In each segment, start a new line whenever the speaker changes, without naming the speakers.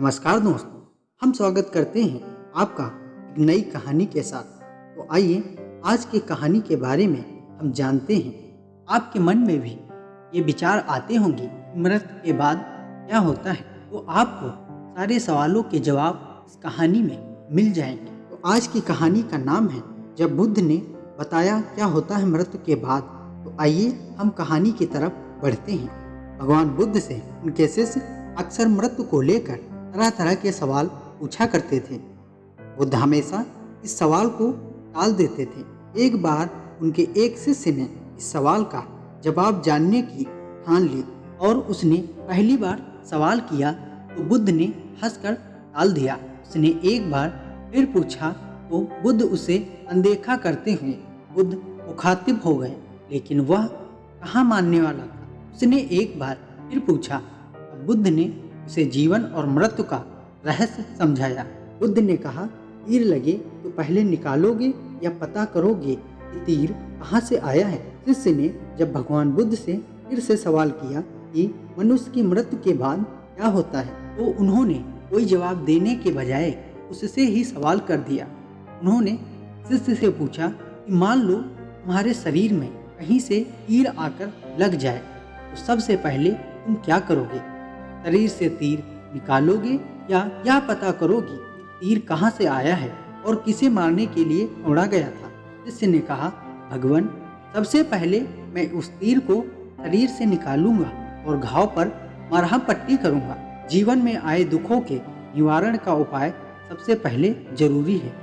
नमस्कार दोस्तों, हम स्वागत करते हैं आपका एक नई कहानी के साथ। तो आइए आज की कहानी के बारे में हम जानते हैं। आपके मन में भी ये विचार आते होंगे कि मृत्यु के बाद क्या होता है, तो आपको सारे सवालों के जवाब इस कहानी में मिल जाएंगे। तो आज की कहानी का नाम है जब बुद्ध ने बताया क्या होता है मृत्यु के बाद। तो आइए हम कहानी की तरफ बढ़ते हैं। भगवान बुद्ध से उनके शिष्य अक्सर मृत्यु को लेकर तरह तरह के सवाल पूछा करते थे। बुद्ध हमेशा इस सवाल को टाल देते थे। एक बार उनके एक शिष्य ने इस सवाल का जवाब जानने की ठान ली और उसने पहली बार सवाल किया तो बुद्ध ने हंसकर टाल दिया। उसने एक बार फिर पूछा तो बुद्ध उसे अनदेखा करते हुए बुद्ध मुखातिब हो गए, लेकिन वह कहाँ मानने वाला था। उसने एक बार फिर पूछा, बुद्ध ने उसे जीवन और मृत्यु का रहस्य समझाया। बुद्ध ने कहा, तीर लगे तो पहले निकालोगे या पता करोगे कि तीर कहाँ से आया है। शिष्य ने जब भगवान बुद्ध से फिर से सवाल किया कि मनुष्य की मृत्यु के बाद क्या होता है, तो उन्होंने कोई जवाब देने के बजाय उससे ही सवाल कर दिया। उन्होंने शिष्य से पूछा कि मान लो तुम्हारे शरीर में कहीं से तीर आकर लग जाए तो सबसे पहले तुम क्या करोगे? शरीर से तीर निकालोगे या पता करोगे कि तीर कहाँ से आया है और किसे मारने के लिए छोड़ा गया था। शिष्य ने कहा, भगवान, सबसे पहले मैं उस तीर को शरीर से निकालूंगा और घाव पर मरहम पट्टी करूंगा। जीवन में आए दुखों के निवारण का उपाय सबसे पहले जरूरी है।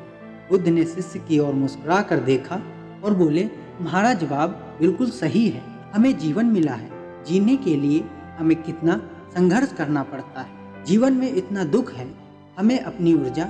बुद्ध ने शिष्य की ओर मुस्कुरा कर देखा और बोले, तुम्हारा जवाब बिल्कुल सही है। हमें जीवन मिला है, जीने के लिए हमें कितना संघर्ष करना पड़ता है। जीवन में इतना दुख है, हमें अपनी ऊर्जा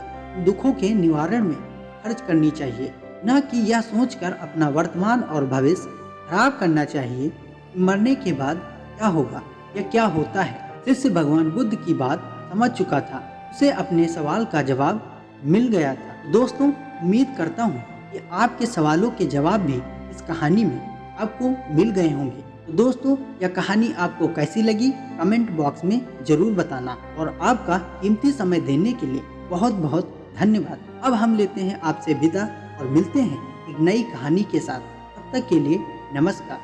दुखों के निवारण में खर्च करनी चाहिए, न कि यह सोचकर अपना वर्तमान और भविष्य खराब करना चाहिए कि मरने के बाद क्या होगा या क्या होता है। शिष्य भगवान बुद्ध की बात समझ चुका था, उसे अपने सवाल का जवाब मिल गया था। दोस्तों, उम्मीद करता हूँ कि आपके सवालों के जवाब भी इस कहानी में आपको मिल गए होंगे। तो दोस्तों, यह कहानी आपको कैसी लगी कमेंट बॉक्स में जरूर बताना और आपका कीमती समय देने के लिए बहुत बहुत धन्यवाद। अब हम लेते हैं आपसे विदा और मिलते हैं एक नई कहानी के साथ। तब तक के लिए नमस्कार।